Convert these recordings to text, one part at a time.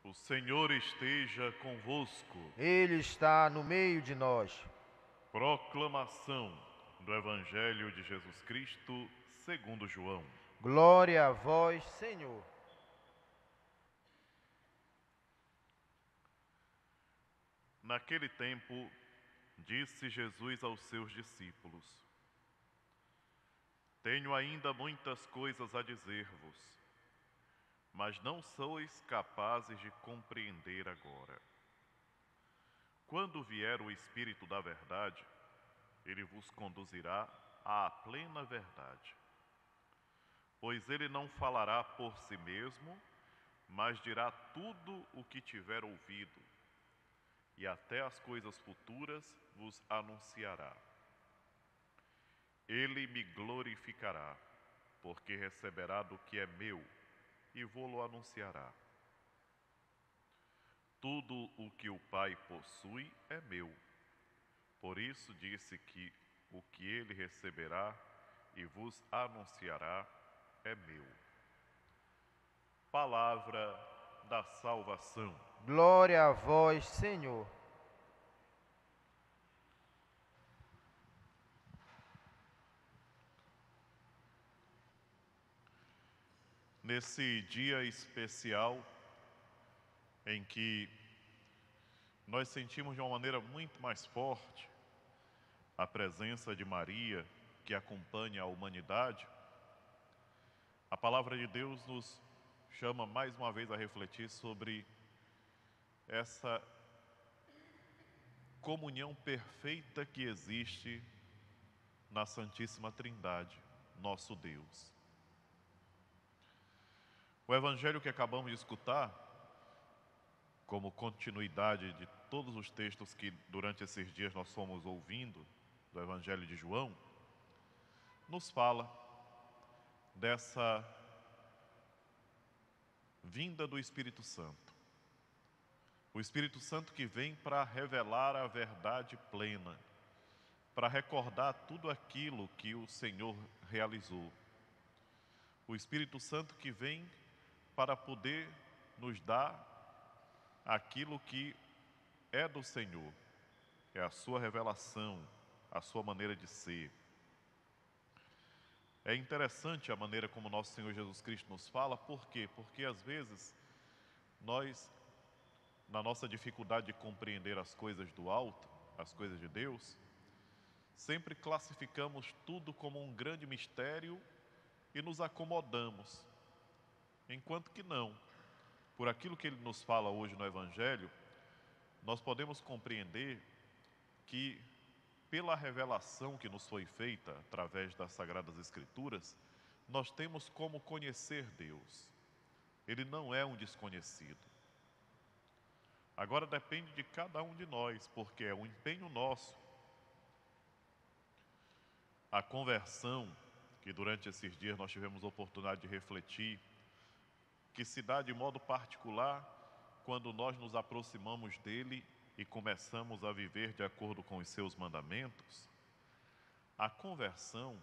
O Senhor esteja convosco. Ele está no meio de nós. Proclamação do Evangelho de Jesus Cristo segundo João. Glória a vós, Senhor. Naquele tempo, disse Jesus aos seus discípulos: Tenho ainda muitas coisas a dizer-vos, mas não sois capazes de compreender agora. Quando vier o Espírito da verdade, ele vos conduzirá à plena verdade. Pois ele não falará por si mesmo, mas dirá tudo o que tiver ouvido, e até as coisas futuras vos anunciará. Ele me glorificará, porque receberá do que é meu, e vô-lo anunciará. Tudo o que o Pai possui é meu. Por isso disse que o que ele receberá e vos anunciará é meu. Palavra da salvação. Glória a vós, Senhor. Nesse dia especial em que nós sentimos de uma maneira muito mais forte a presença de Maria que acompanha a humanidade, a palavra de Deus nos chama mais uma vez a refletir sobre essa comunhão perfeita que existe na Santíssima Trindade, nosso Deus. O Evangelho que acabamos de escutar, como continuidade de todos os textos que durante esses dias nós fomos ouvindo do Evangelho de João, nos fala dessa vinda do Espírito Santo. O Espírito Santo que vem para revelar a verdade plena, para recordar tudo aquilo que o Senhor realizou. O Espírito Santo que vem para poder nos dar aquilo que é do Senhor, é a sua revelação, a sua maneira de ser. É interessante a maneira como nosso Senhor Jesus Cristo nos fala, por quê? Porque às vezes nós, na nossa dificuldade de compreender as coisas do alto, as coisas de Deus, sempre classificamos tudo como um grande mistério e nos acomodamos, enquanto que não. Por aquilo que ele nos fala hoje no Evangelho, nós podemos compreender que, pela revelação que nos foi feita através das Sagradas Escrituras, nós temos como conhecer Deus. Ele não é um desconhecido. Agora depende de cada um de nós, porque é um empenho nosso. A conversão, que durante esses dias nós tivemos a oportunidade de refletir, que se dá de modo particular quando nós nos aproximamos dele e começamos a viver de acordo com os seus mandamentos. A conversão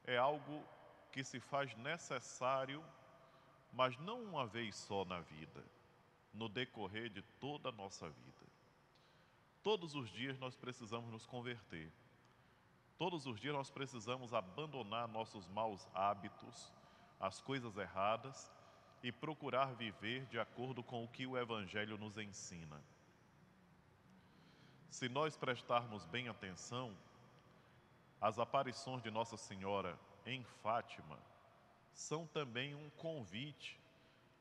é algo que se faz necessário, mas não uma vez só na vida, no decorrer de toda a nossa vida. Todos os dias nós precisamos nos converter. Todos os dias nós precisamos abandonar nossos maus hábitos, as coisas erradas, e procurar viver de acordo com o que o Evangelho nos ensina. Se nós prestarmos bem atenção, as aparições de Nossa Senhora em Fátima são também um convite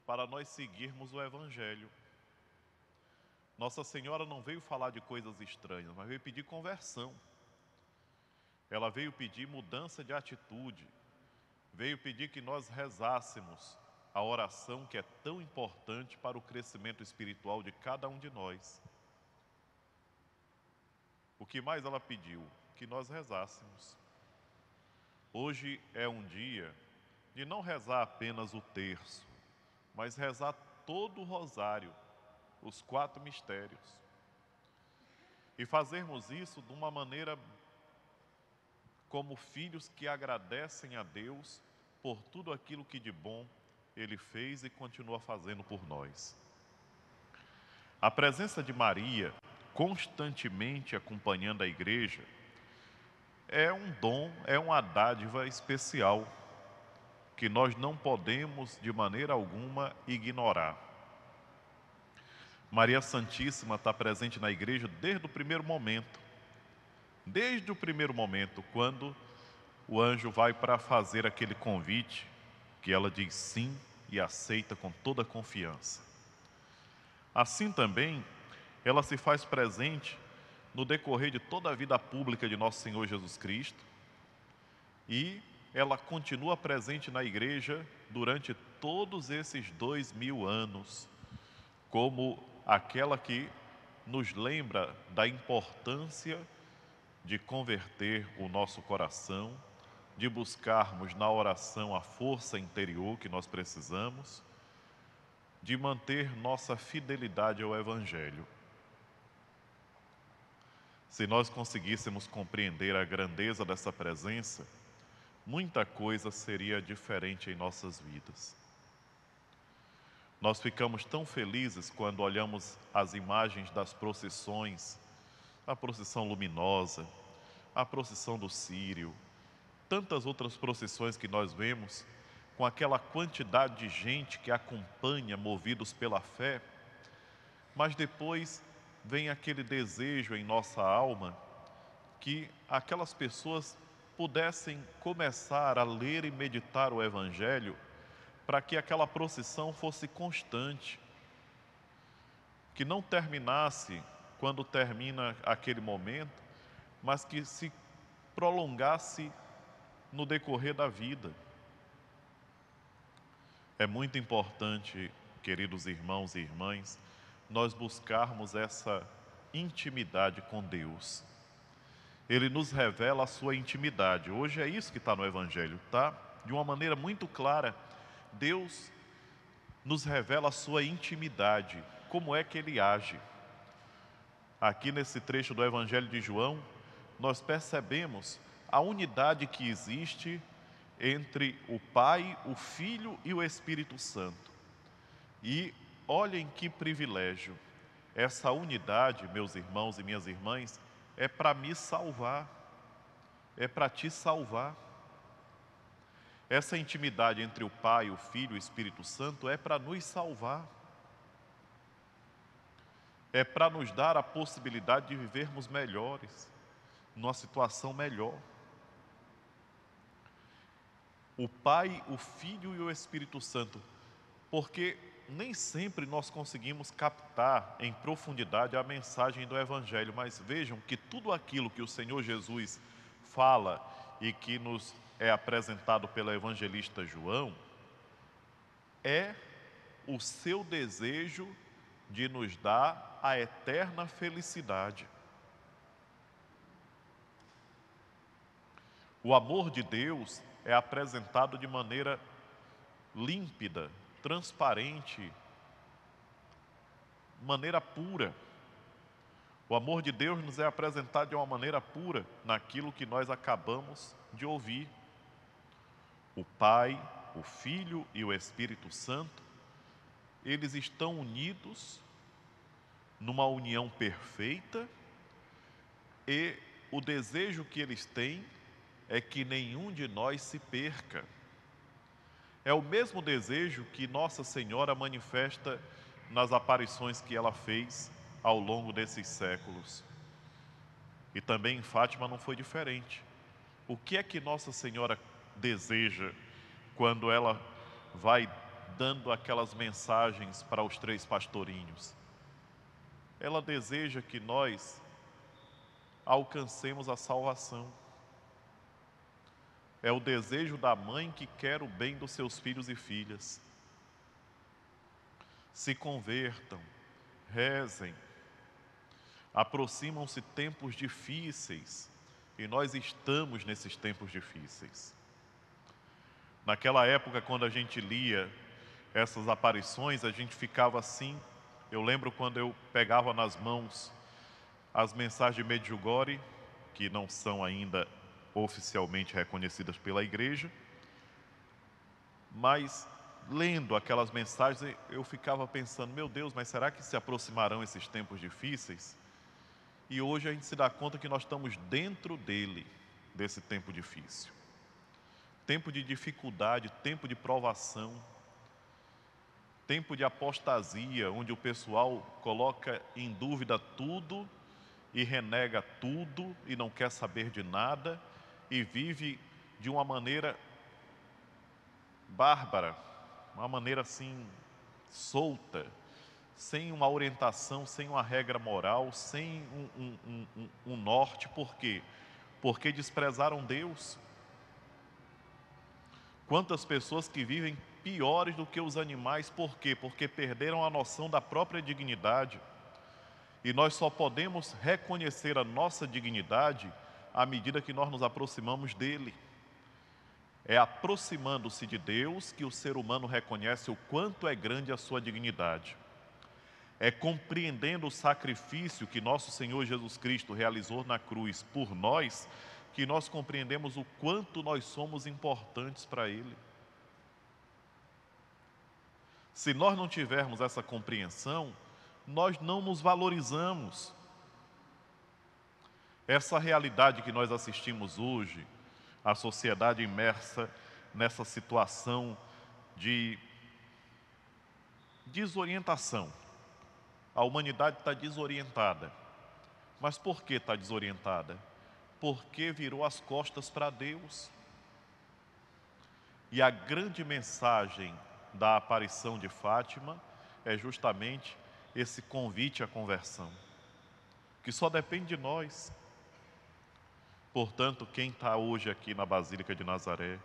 para nós seguirmos o Evangelho. Nossa Senhora não veio falar de coisas estranhas, mas veio pedir conversão. Ela veio pedir mudança de atitude, veio pedir que nós rezássemos a oração que é tão importante para o crescimento espiritual de cada um de nós. O que mais ela pediu? Que nós rezássemos. Hoje é um dia de não rezar apenas o terço, mas rezar todo o rosário, os 4 mistérios. E fazermos isso de uma maneira como filhos que agradecem a Deus por tudo aquilo que de bom Ele fez e continua fazendo por nós. A presença de Maria, constantemente acompanhando a igreja, é um dom, é uma dádiva especial, que nós não podemos, de maneira alguma, ignorar. Maria Santíssima está presente na igreja desde o primeiro momento. Desde o primeiro momento, quando o anjo vai para fazer aquele convite, que ela diz sim e aceita com toda confiança. Assim também, ela se faz presente no decorrer de toda a vida pública de nosso Senhor Jesus Cristo, e ela continua presente na igreja durante todos esses 2000 anos, como aquela que nos lembra da importância de converter o nosso coração, de buscarmos na oração a força interior que nós precisamos, de manter nossa fidelidade ao Evangelho. Se nós conseguíssemos compreender a grandeza dessa presença, muita coisa seria diferente em nossas vidas. Nós ficamos tão felizes quando olhamos as imagens das procissões, a procissão luminosa, a procissão do Círio, tantas outras procissões que nós vemos, com aquela quantidade de gente que acompanha, movidos pela fé, mas depois vem aquele desejo em nossa alma que aquelas pessoas pudessem começar a ler e meditar o Evangelho, para que aquela procissão fosse constante, que não terminasse quando termina aquele momento, mas que se prolongasse no decorrer da vida. É muito importante, queridos irmãos e irmãs, nós buscarmos essa intimidade com Deus. Ele nos revela a sua intimidade. Hoje é isso que está no Evangelho, tá? De uma maneira muito clara, Deus nos revela a sua intimidade, como é que Ele age. Aqui nesse trecho do Evangelho de João, nós percebemos a unidade que existe entre o Pai, o Filho e o Espírito Santo. E olhem que privilégio, essa unidade, meus irmãos e minhas irmãs, é para me salvar, é para te salvar. Essa intimidade entre o Pai, o Filho e o Espírito Santo é para nos salvar. É para nos dar a possibilidade de vivermos melhores, numa situação melhor. O Pai, o Filho e o Espírito Santo, porque nem sempre nós conseguimos captar em profundidade a mensagem do Evangelho, mas vejam que tudo aquilo que o Senhor Jesus fala e que nos é apresentado pelo evangelista João, é o seu desejo de nos dar a eterna felicidade. O amor de Deus é apresentado de maneira límpida, transparente, maneira pura. O amor de Deus nos é apresentado de uma maneira pura naquilo que nós acabamos de ouvir. O Pai, o Filho e o Espírito Santo, eles estão unidos numa união perfeita, e o desejo que eles têm é que nenhum de nós se perca. É o mesmo desejo que Nossa Senhora manifesta nas aparições que ela fez ao longo desses séculos. E também em Fátima não foi diferente. O que é que Nossa Senhora deseja quando ela vai dando aquelas mensagens para os 3 pastorinhos? Ela deseja que nós alcancemos a salvação. É o desejo da mãe que quer o bem dos seus filhos e filhas. Se convertam, rezem. Aproximam-se tempos difíceis, e nós estamos nesses tempos difíceis. Naquela época, quando a gente lia essas aparições, a gente ficava assim. Eu lembro quando eu pegava nas mãos as mensagens de Medjugorje, que não são ainda oficialmente reconhecidas pela igreja, mas lendo aquelas mensagens, eu ficava pensando, meu Deus, mas será que se aproximarão esses tempos difíceis? E hoje a gente se dá conta que nós estamos dentro dele, desse tempo difícil. Tempo de dificuldade, tempo de provação, tempo de apostasia, onde o pessoal coloca em dúvida tudo e renega tudo e não quer saber de nada e vive de uma maneira bárbara, uma maneira assim, solta, sem uma orientação, sem uma regra moral, sem um norte. Por quê? Porque desprezaram Deus. Quantas pessoas que vivem piores do que os animais, por quê? Porque perderam a noção da própria dignidade. E nós só podemos reconhecer a nossa dignidade à medida que nós nos aproximamos dele. É aproximando-se de Deus que o ser humano reconhece o quanto é grande a sua dignidade. É compreendendo o sacrifício que nosso Senhor Jesus Cristo realizou na cruz por nós, que nós compreendemos o quanto nós somos importantes para Ele. Se nós não tivermos essa compreensão, nós não nos valorizamos. Essa realidade que nós assistimos hoje, a sociedade imersa nessa situação de desorientação. A humanidade está desorientada. Mas por que está desorientada? Porque virou as costas para Deus. E a grande mensagem da aparição de Fátima é justamente esse convite à conversão, que só depende de nós. Portanto, quem está hoje aqui na Basílica de Nazaré,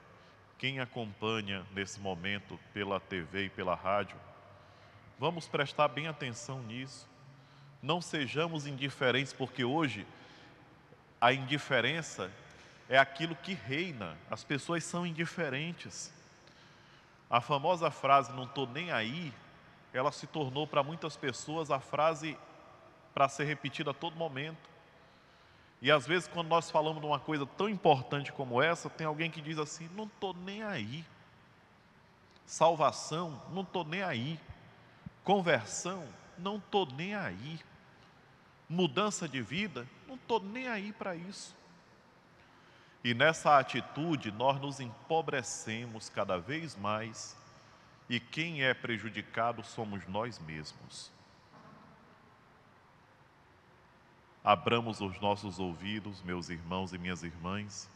quem acompanha nesse momento pela TV e pela rádio, vamos prestar bem atenção nisso. Não sejamos indiferentes, porque hoje a indiferença é aquilo que reina. As pessoas são indiferentes. A famosa frase, não estou nem aí, ela se tornou para muitas pessoas a frase para ser repetida a todo momento. E às vezes quando nós falamos de uma coisa tão importante como essa, tem alguém que diz assim, não estou nem aí. Salvação, não estou nem aí. Conversão, não estou nem aí. Mudança de vida, não estou nem aí para isso. E nessa atitude nós nos empobrecemos cada vez mais, e quem é prejudicado somos nós mesmos. Abramos os nossos ouvidos, meus irmãos e minhas irmãs,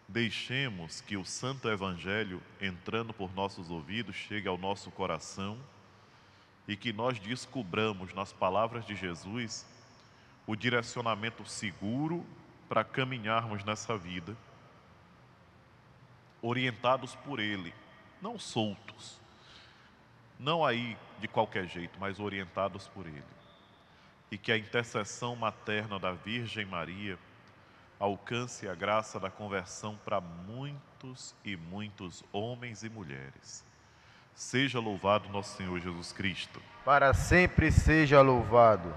deixemos que o Santo Evangelho, entrando por nossos ouvidos, chegue ao nosso coração e que nós descubramos nas palavras de Jesus o direcionamento seguro para caminharmos nessa vida, orientados por Ele, não soltos, não aí de qualquer jeito, mas orientados por Ele. E que a intercessão materna da Virgem Maria alcance a graça da conversão para muitos e muitos homens e mulheres. Seja louvado nosso Senhor Jesus Cristo. Para sempre seja louvado.